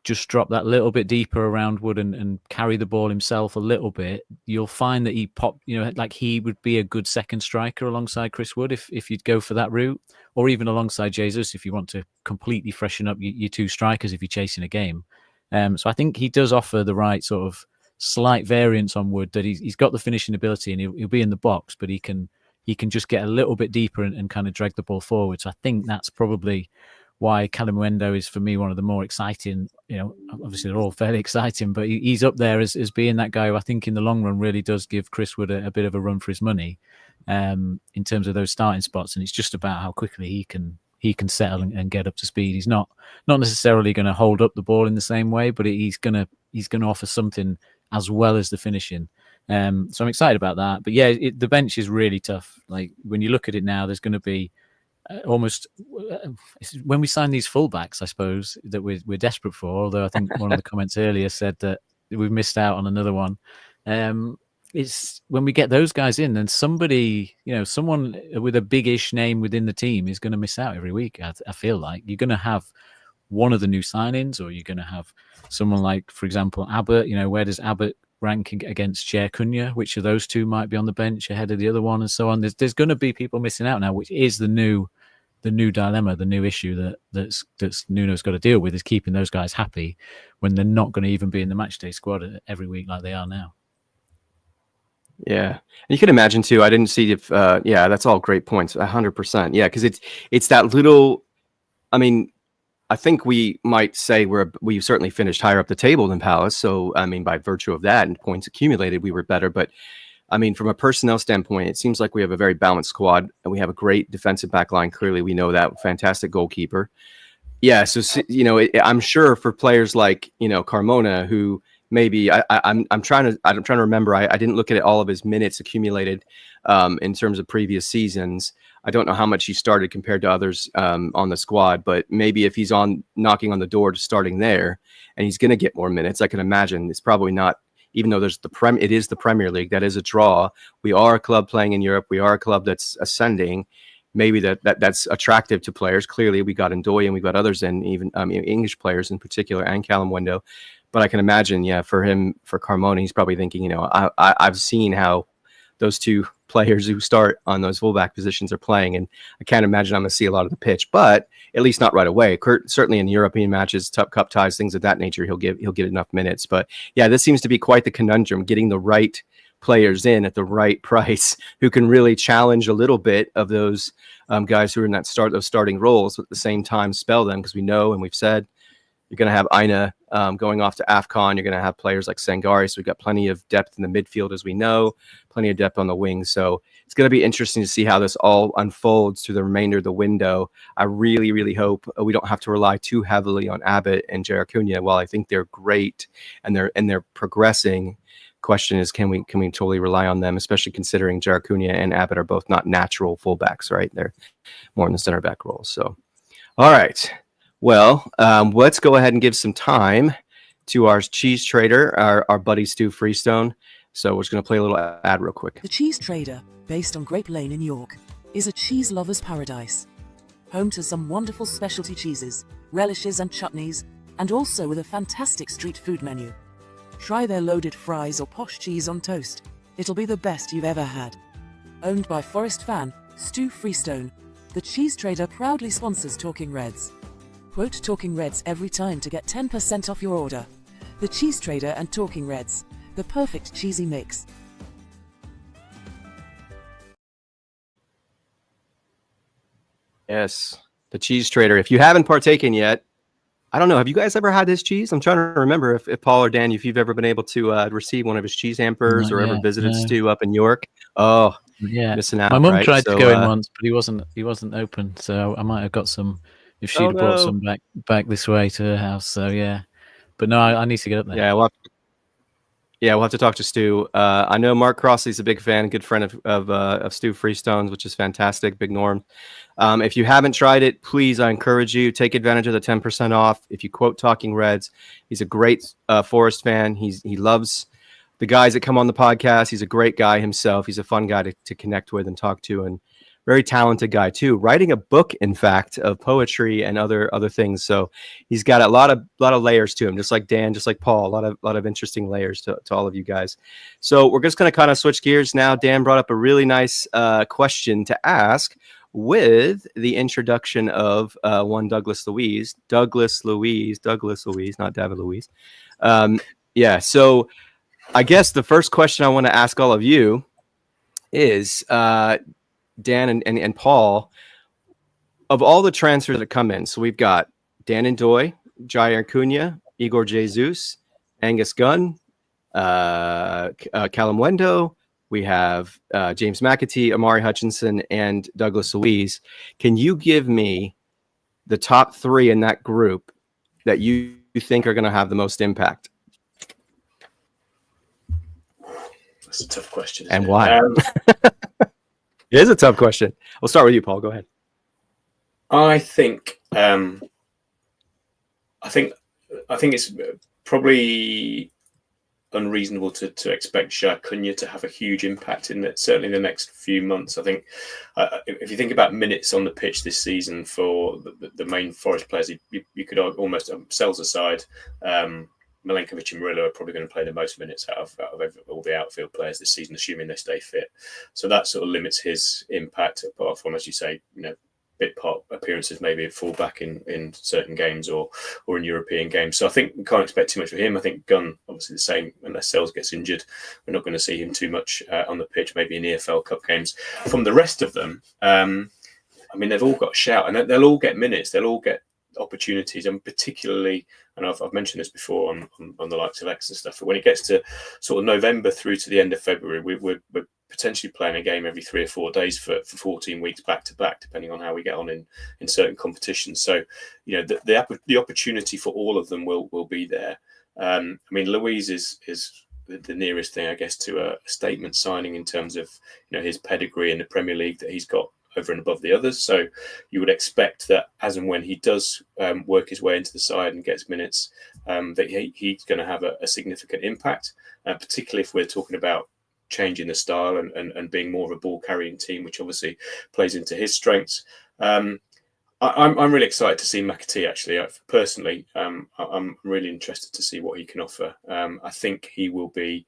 just drop that little bit deeper around Wood and carry the ball himself a little bit, you'll find that like he would be a good second striker alongside Chris Wood if you'd go for that route, or even alongside Jesus if you want to completely freshen up your two strikers if you're chasing a game. So I think he does offer the right sort of slight variance on Wood, that he's got the finishing ability and he'll be in the box, but he can just get a little bit deeper and kind of drag the ball forward. So I think that's probably why Calamuendo is, for me, one of the more exciting. Obviously they're all fairly exciting, but he's up there as being that guy who I think in the long run really does give Chris Wood a bit of a run for his money in terms of those starting spots. And it's just about how quickly he can settle and get up to speed. He's not necessarily going to hold up the ball in the same way, but he's going to offer something as well as the finishing. So I'm excited about that. But yeah, the bench is really tough. Like, when you look at it now, there's going to be almost, when we sign these fullbacks, I suppose, that we're desperate for, although I think one of the comments earlier said that we've missed out on another one. It's when we get those guys in, then somebody, someone with a big-ish name within the team is going to miss out every week. I feel like you're going to have one of the new signings, or you're going to have someone like, for example, Abbott. Where does Abbott ranking against Chair Cunha, which of those two might be on the bench ahead of the other one, and so on. There's going to be people missing out now, which is the new dilemma, the new issue that's Nuno's got to deal with, is keeping those guys happy when they're not going to even be in the matchday squad every week like they are now. Yeah, and you can imagine too. I didn't see if that's all great points. 100%. Yeah, because it's that little. I mean, I think we might say we've certainly finished higher up the table than Palace. So I mean, by virtue of that and points accumulated, we were better. But I mean, from a personnel standpoint, it seems like we have a very balanced squad, and we have a great defensive back line. Clearly, we know that. Fantastic goalkeeper. Yeah, so I'm sure for players like Carmona, who maybe I'm trying to remember. I didn't look at all of his minutes accumulated in terms of previous seasons. I don't know how much he started compared to others on the squad, but maybe if he's knocking on the door to starting there, and he's going to get more minutes, I can imagine it's probably not. Even though it is the Premier League, that is a draw. We are a club playing in Europe. We are a club that's ascending. Maybe that's attractive to players. Clearly, we got Ndoye and we got others, and even English players in particular, and Callum Wendo. But I can imagine, for Carmona, he's probably thinking, I've seen how those two players who start on those fullback positions are playing, and I can't imagine I'm going to see a lot of the pitch. But at least not right away. Certainly in European matches, cup ties, things of that nature, he'll get enough minutes. But yeah, this seems to be quite the conundrum: getting the right players in at the right price who can really challenge a little bit of those guys who are in those starting roles, but at the same time spell them, because we know and we've said you're going to have Aina going off to AFCON. You're going to have players like Sangari. So we've got plenty of depth in the midfield, as we know, plenty of depth on the wings. So it's going to be interesting to see how this all unfolds through the remainder of the window. I really, really hope we don't have to rely too heavily on Abbott and Jair Cunha. While I think they're great and they're progressing, question is, can we totally rely on them, especially considering Jair Cunha and Abbott are both not natural fullbacks, right? They're more in the center back role. So, all right. Well, let's go ahead and give some time to our cheese trader, our buddy Stu Freestone. So we're just going to play a little ad real quick. The Cheese Trader, based on Grape Lane in York, is a cheese lover's paradise. Home to some wonderful specialty cheeses, relishes and chutneys, and also with a fantastic street food menu. Try their loaded fries or posh cheese on toast. It'll be the best you've ever had. Owned by Forest fan Stu Freestone, the Cheese Trader proudly sponsors Talking Reds. Quote Talking Reds every time to get 10% off your order. The Cheese Trader and Talking Reds, the perfect cheesy mix. Yes, the Cheese Trader. If you haven't partaken yet, I don't know. Have you guys ever had his cheese? I'm trying to remember if Paul or Dan, if you've ever been able to receive one of his cheese hampers or ever visited Stu up in York. Oh, yeah, missing out. My mum right? tried to go in once, but he wasn't open. So I might have got some if she'd brought some back this way to her house. So yeah, but no, I need to get up there. Yeah, we'll have to talk to Stu. I know Mark Crossley's a big fan, good friend of Stu Freestone's, which is fantastic. Big Norm. If you haven't tried it, please, I encourage you, take advantage of the 10% off. If you quote Talking Reds, he's a great Forest fan. He loves the guys that come on the podcast. He's a great guy himself. He's a fun guy to connect with and talk to, and very talented guy too. Writing a book, in fact, of poetry and other things. So he's got a lot of layers to him, just like Dan, just like Paul. A lot of interesting layers to all of you guys. So we're just going to kind of switch gears now. Dan brought up a really nice question to ask with the introduction of one Douglas Luiz, not David Luiz. Yeah. So I guess the first question I want to ask all of you is, Dan and Paul, of all the transfers that come in, so we've got Dan Ndoye, Jair Cunha, Igor Jesus, Angus Gunn, Callum Wendo, we have James McAtee, Amari Hutchinson, and Douglas Luiz. Can you give me the top three in that group that you think are going to have the most impact? That's a tough question. And why? It is a tough question. We'll start with you, Paul. Go ahead. I think it's probably unreasonable to expect Jair Cunha to have a huge impact in that, certainly in the next few months. I think if you think about minutes on the pitch this season for the main Forest players, you could almost, Sells aside, Milenkovic and Murillo are probably going to play the most minutes out of all the outfield players this season, assuming they stay fit. So that sort of limits his impact, apart from, as you say, bit part appearances, maybe at fullback in certain games or in European games. So I think we can't expect too much of him. I think Gunn, obviously the same, unless Sells gets injured, we're not going to see him too much on the pitch, maybe in EFL Cup games. From the rest of them, they've all got a shout, and they'll all get minutes, they'll all get opportunities, and particularly, and I've mentioned this before on the likes of X and stuff, but when it gets to sort of November through to the end of February, we're potentially playing a game every 3 or 4 days for 14 weeks back to back, depending on how we get on in certain competitions. So, the opportunity for all of them will be there. Louise is the nearest thing, I guess, to a statement signing in terms of his pedigree in the Premier League that he's got over and above the others. So you would expect that as and when he does work his way into the side and gets minutes, that he's going to have a significant impact, particularly if we're talking about changing the style and being more of a ball carrying team, which obviously plays into his strengths. I'm really excited to see McAtee, actually. Personally, I'm really interested to see what he can offer. I think he will be.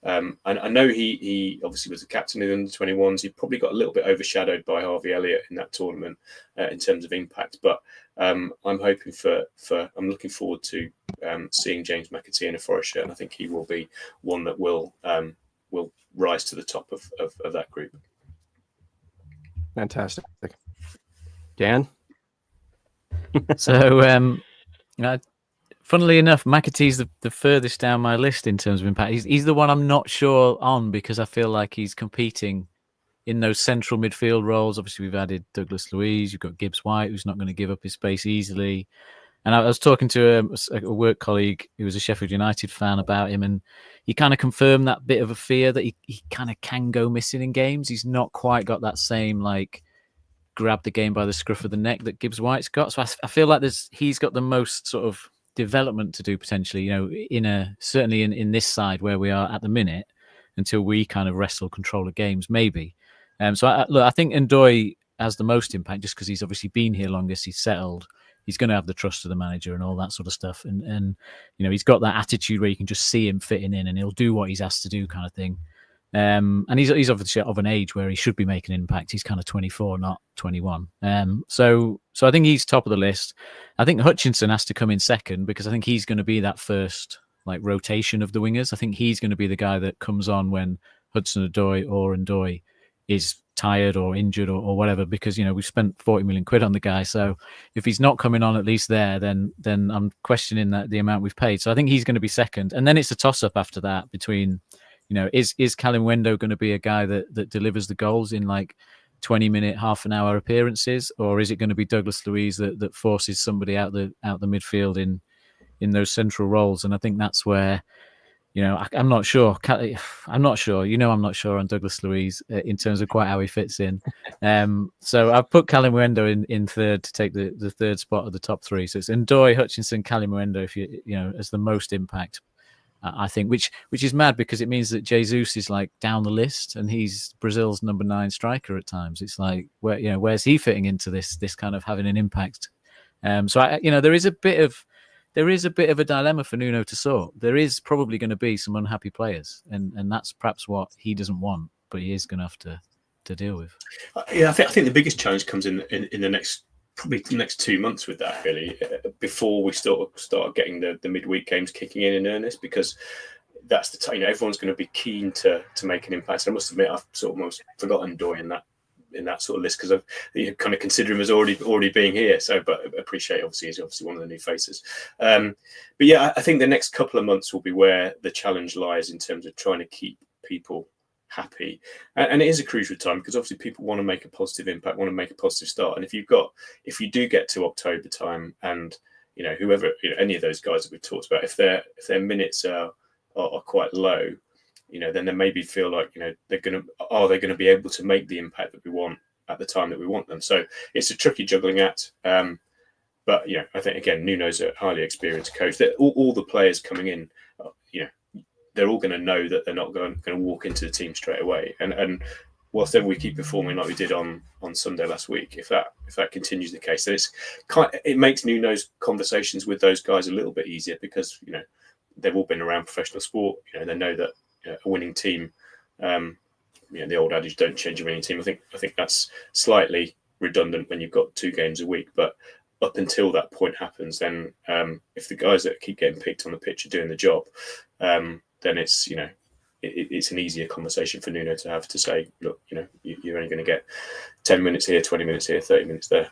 I know he obviously was the captain in the under-21s. He probably got a little bit overshadowed by Harvey Elliott in that tournament in terms of impact. But I'm hoping I'm looking forward to seeing James McAtee in a Forest shirt, and I think he will be one that will rise to the top of that group. Fantastic. Dan? So, funnily enough, McAtee's the furthest down my list in terms of impact. He's the one I'm not sure on, because I feel like he's competing in those central midfield roles. Obviously, we've added Douglas Luiz. You've got Gibbs White, who's not going to give up his space easily. And I was talking to a work colleague who was a Sheffield United fan about him, and he kind of confirmed that bit of a fear that he kind of can go missing in games. He's not quite got that same, grab the game by the scruff of the neck that Gibbs White's got. So I feel like he's got the most sort of development to do potentially, certainly in this side where we are at the minute, until we kind of wrestle control of games, maybe. So I think Ndoye has the most impact, just because he's obviously been here longest, he's settled, he's going to have the trust of the manager and all that sort of stuff, and he's got that attitude where you can just see him fitting in and he'll do what he's asked to do, kind of thing. And he's obviously of an age where he should be making an impact. He's kind of 24, not 21. So I think he's top of the list. I think Hutchinson has to come in second, because I think he's going to be that first rotation of the wingers. I think he's going to be the guy that comes on when Hudson-Odoi or Ndoye is tired or injured or whatever, because we've spent 40 million quid on the guy. So if he's not coming on at least there, then I'm questioning the amount we've paid. So I think he's going to be second, and then it's a toss up after that between. Is Callum Wendo going to be a guy that delivers the goals in 20-minute, half an hour appearances, or is it going to be Douglas Luiz that forces somebody out the midfield in those central roles? And I think that's where, I'm not sure. I'm not sure. I'm not sure on Douglas Luiz in terms of quite how he fits in. So I've put Callum Wendo in third to take the third spot of the top three. So it's Ndoye, Hutchinson, Callum Wendo, if as the most impact. I think, which is mad, because it means that Jesus is down the list, and he's Brazil's number 9 striker at times. It's where's he fitting into this kind of having an impact? So there is a bit of a dilemma for Nuno to sort. There is probably going to be some unhappy players, and that's perhaps what he doesn't want, but he is going to have to deal with. Yeah, I think the biggest challenge comes in the next. Probably the next 2 months with that, really, before we start getting the midweek games kicking in earnest, because that's the time. Everyone's going to be keen to make an impact. So I must admit, I've sort of almost forgotten Ndoye in that sort of list, because I kind of consider him as already being here. So, but appreciate he's obviously one of the new faces. But yeah, I think the next couple of months will be where the challenge lies in terms of trying to keep people happy, and it is a crucial time, because obviously people want to make a positive impact, want to make a positive start. And if you do get to October time, and whoever any of those guys that we've talked about, if their minutes are quite low, then they maybe feel like they're going to be able to make the impact that we want at the time that we want them. So it's a tricky juggling act. But I think again, Nuno's a highly experienced coach. That all the players coming in, they're all going to know that they're not going to walk into the team straight away. And whilst ever we keep performing like we did on Sunday last week, if that continues the case, then it makes Nuno's conversations with those guys a little bit easier, because they've all been around professional sport. They know that a winning team, the old adage, don't change a winning team. I think that's slightly redundant when you've got 2 games a week, but up until that point happens, then if the guys that keep getting picked on the pitch are doing the job, then it's it's an easier conversation for Nuno to have to say, look, you're only going to get 10 minutes here, 20 minutes here, 30 minutes there.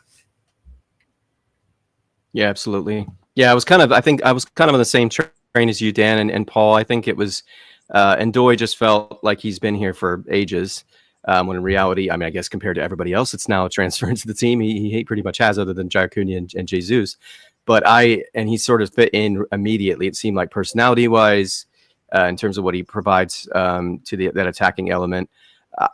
Yeah, absolutely. Yeah, I think I was kind of on the same train as you, Dan and Paul. I think it was, and Doy just felt like he's been here for ages. When in reality, I guess compared to everybody else, it's now a transfer into the team. He pretty much has, other than Jair Cunha and Jesus. But he sort of fit in immediately. It seemed like personality-wise, in terms of what he provides to that attacking element.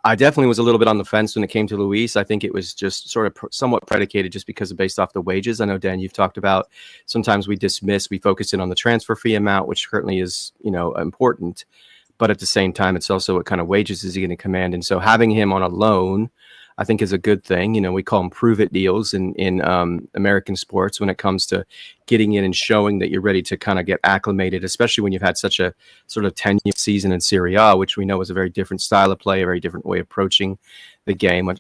I definitely was a little bit on the fence when it came to Luis. I think it was just sort of somewhat predicated just because of based off the wages. I know, Dan, you've talked about sometimes we focus in on the transfer fee amount, which certainly is, important. But at the same time, it's also what kind of wages is he going to command. And so having him on a loan, I think, is a good thing. We call them prove-it deals in American sports when it comes to getting in and showing that you're ready to kind of get acclimated, especially when you've had such a sort of tenuous season in Serie A, which we know is a very different style of play, a very different way of approaching the game, a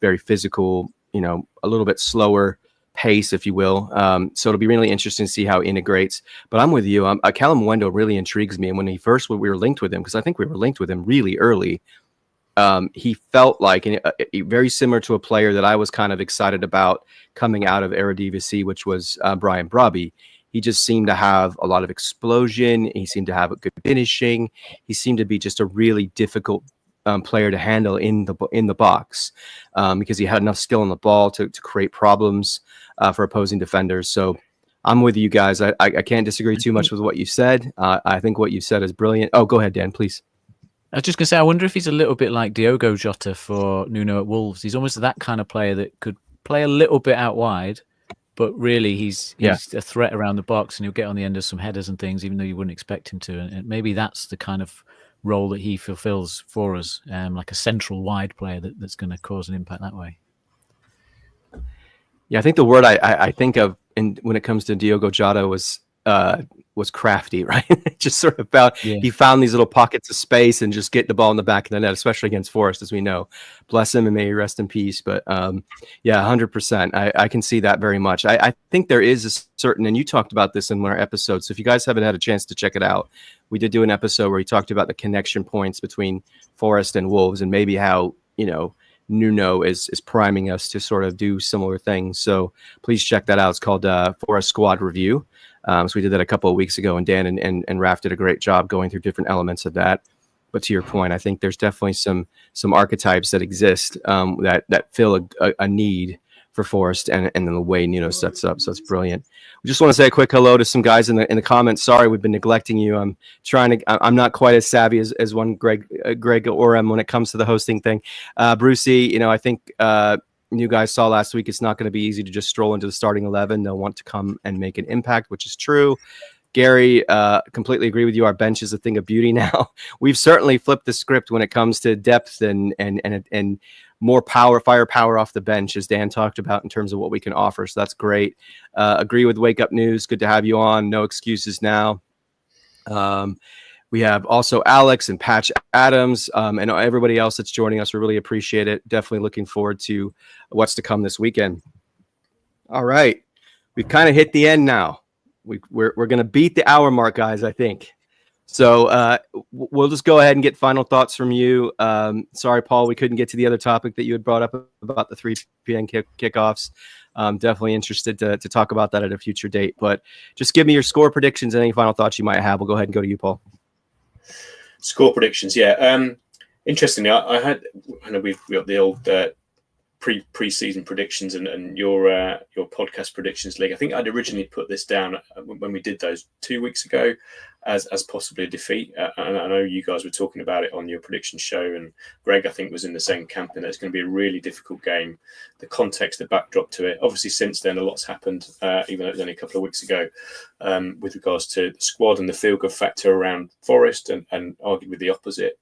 very physical, a little bit slower pace, if you will. So it'll be really interesting to see how it integrates. But I'm with you. Callum Wendell really intrigues me. And when we were linked with him, because I think we were linked with him really early, he felt like very similar to a player that I was kind of excited about coming out of Eredivisie, which was Brian Brobby. He just seemed to have a lot of explosion. He seemed to have a good finishing. He seemed to be just a really difficult player to handle in the box because he had enough skill on the ball to create problems for opposing defenders. So I'm with you guys. I can't disagree too much with what you said. I think what you said is brilliant. Oh, go ahead, Dan, please. I was just going to say, I wonder if he's a little bit like Diogo Jota for Nuno at Wolves. He's almost that kind of player that could play a little bit out wide, but really he's a threat around the box, and he'll get on the end of some headers and things, even though you wouldn't expect him to. And maybe that's the kind of role that he fulfills for us, like a central wide player that's going to cause an impact that way. Yeah, I think the word I think of when it comes to Diogo Jota was crafty, right? Just sort of he found these little pockets of space and just get the ball in the back of the net, especially against Forest, as we know. Bless him and may he rest in peace. But 100%. I can see that very much. I think there is a certain, and you talked about this in one of our episodes, so if you guys haven't had a chance to check it out, we did do an episode where he talked about the connection points between Forest and Wolves and maybe how, Nuno is priming us to sort of do similar things. So please check that out. It's called Forest Squad Review. So we did that a couple of weeks ago, and Dan and Raph did a great job going through different elements of that. But to your point, I think there's definitely some archetypes that exist that fill a need for Forest and then the way Nuno sets up. So it's brilliant. We just want to say a quick hello to some guys in the comments. Sorry, we've been neglecting you. I'm not quite as savvy as one Greg Orem when it comes to the hosting thing. Brucey, I think you guys saw last week, it's not going to be easy to just stroll into the starting 11. They'll want to come and make an impact, which is true. Gary, completely agree with you. Our bench is a thing of beauty now. We've certainly flipped the script when it comes to depth and more firepower off the bench, as Dan talked about, in terms of what we can offer. So that's great. Agree with Wake Up News. Good to have you on. No excuses now. We have also Alex and Patch Adams and everybody else that's joining us. We really appreciate it. Definitely looking forward to what's to come this weekend. All right. We've kind of hit the end now. We're going to beat the hour mark, guys, I think. So we'll just go ahead and get final thoughts from you. Sorry, Paul, we couldn't get to the other topic that you had brought up about the 3 p.m. kickoffs. Definitely interested to talk about that at a future date. But just give me your score predictions and any final thoughts you might have. We'll go ahead and go to you, Paul. Score predictions, yeah. Interestingly, I know we've got the old pre-season predictions and your podcast predictions league. I think I'd originally put this down when we did those 2 weeks ago as possibly a defeat. And I know you guys were talking about it on your prediction show, and Greg, I think, was in the same camp, and it's going to be a really difficult game. The context, the backdrop to it. Obviously, since then, a lot's happened, even though it was only a couple of weeks ago, with regards to the squad and the feel-good factor around Forest, and arguably the opposite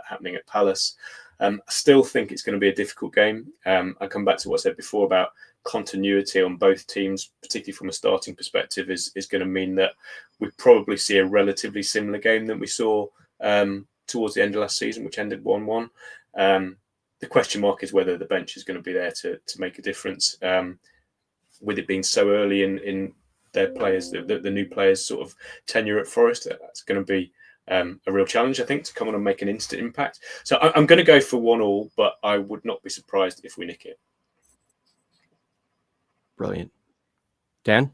happening at Palace. I still think it's going to be a difficult game. I come back to what I said before about continuity on both teams, particularly from a starting perspective, is going to mean that we probably see a relatively similar game that we saw towards the end of last season, which ended 1-1. The question mark is whether the bench is going to be there to make a difference. With it being so early in their players, the new players' sort of tenure at Forest, that's going to be a real challenge, I think, to come on and make an instant impact. So I'm going to go for 1-1, but I would not be surprised if we nick it. Brilliant. Dan?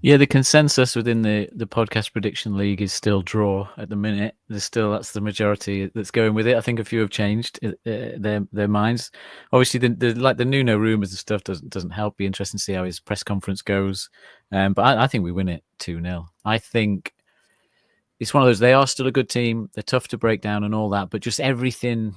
Yeah, the consensus within the podcast prediction league is still draw at the minute. That's the majority that's going with it. I think a few have changed their minds. Obviously, the Nuno rumours and stuff doesn't help. Be interesting to see how his press conference goes. But I think we win it 2-0. I think it's one of those. They are still a good team. They're tough to break down and all that, but just everything's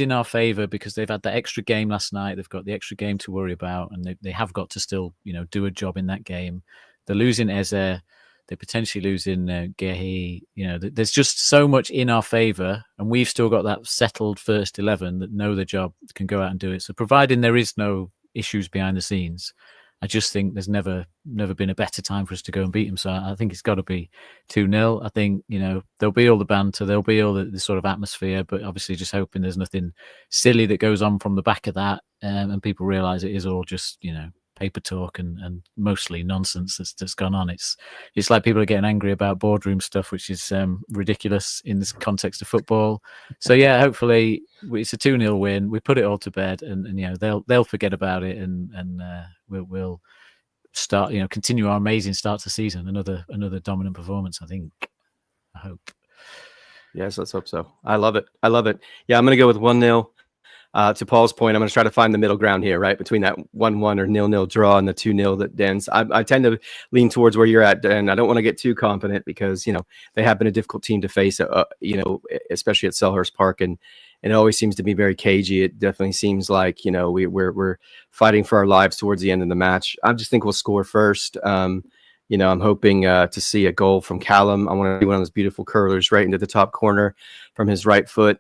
in our favour because they've had that extra game last night. They've got the extra game to worry about, and they have got to still do a job in that game. They're losing Eze. They're potentially losing Gehi. There's just so much in our favour, and we've still got that settled first 11 that know their job, can go out and do it. So providing there is no issues behind the scenes, I just think there's never been a better time for us to go and beat them. So I think it's got to be 2-0. I think, there'll be all the banter, there'll be all the sort of atmosphere, but obviously just hoping there's nothing silly that goes on from the back of that, and people realise it is all just, paper talk and mostly nonsense that's gone on. It's like people are getting angry about boardroom stuff, which is ridiculous in this context of football. So yeah, hopefully it's a 2-0 win. We put it all to bed, and they'll forget about it, and we'll start continue our amazing start to season. Another dominant performance, I think. I hope. Yes, let's hope so. I love it. Yeah, I'm going to go with 1-0. To Paul's point, I'm going to try to find the middle ground here, right, between that 1-1 or 0-0 draw and the 2-0 that Dan's. I tend to lean towards where you're at, Dan. I don't want to get too confident because they have been a difficult team to face, especially at Selhurst Park, and it always seems to be very cagey. It definitely seems like we're fighting for our lives towards the end of the match. I just think we'll score first. I'm hoping to see a goal from Callum. I want to see one of those beautiful curlers right into the top corner from his right foot.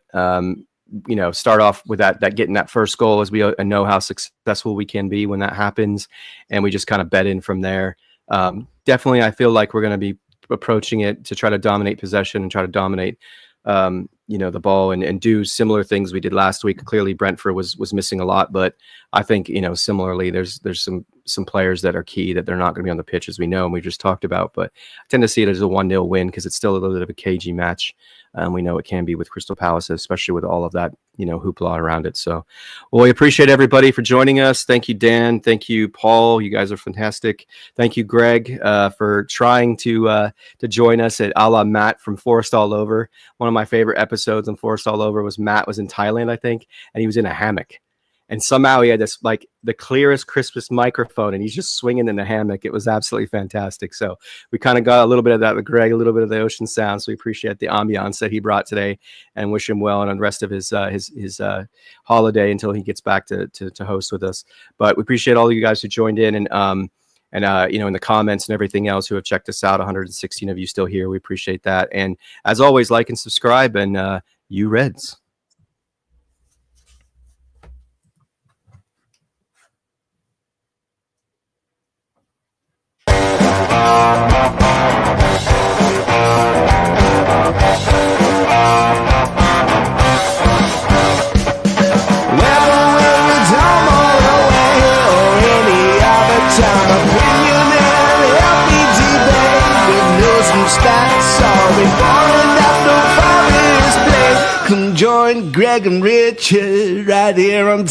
Start off with that getting that first goal, as we know how successful we can be when that happens, and we just kind of bet in from there. Definitely, I feel like we're going to be approaching it to try to dominate possession and try to dominate the ball and do similar things we did last week. Clearly Brentford was missing a lot, but I think similarly there's some players that are key that they're not going to be on the pitch, as we know and we just talked about. But I tend to see it as a 1-0 win because it's still a little bit of a cagey match. We know it can be with Crystal Palace, especially with all of that hoopla around it. So, well, we appreciate everybody for joining us. Thank you, Dan. Thank you, Paul. You guys are fantastic. Thank you, Greg, for trying to join us at a la Matt from Forest All Over. One of my favorite episodes on Forest All Over was Matt was in Thailand, I think, and he was in a hammock. And somehow he had this, like, the clearest, crispest microphone, and he's just swinging in the hammock. It was absolutely fantastic. So we kind of got a little bit of that with Greg, a little bit of the ocean sound. So we appreciate the ambiance that he brought today, and wish him well on the rest of his holiday until he gets back to host with us. But we appreciate all of you guys who joined in, and in the comments and everything else who have checked us out. 116 of you still here. We appreciate that. And as always, like and subscribe, and you Reds. Come join Greg and Richard right here on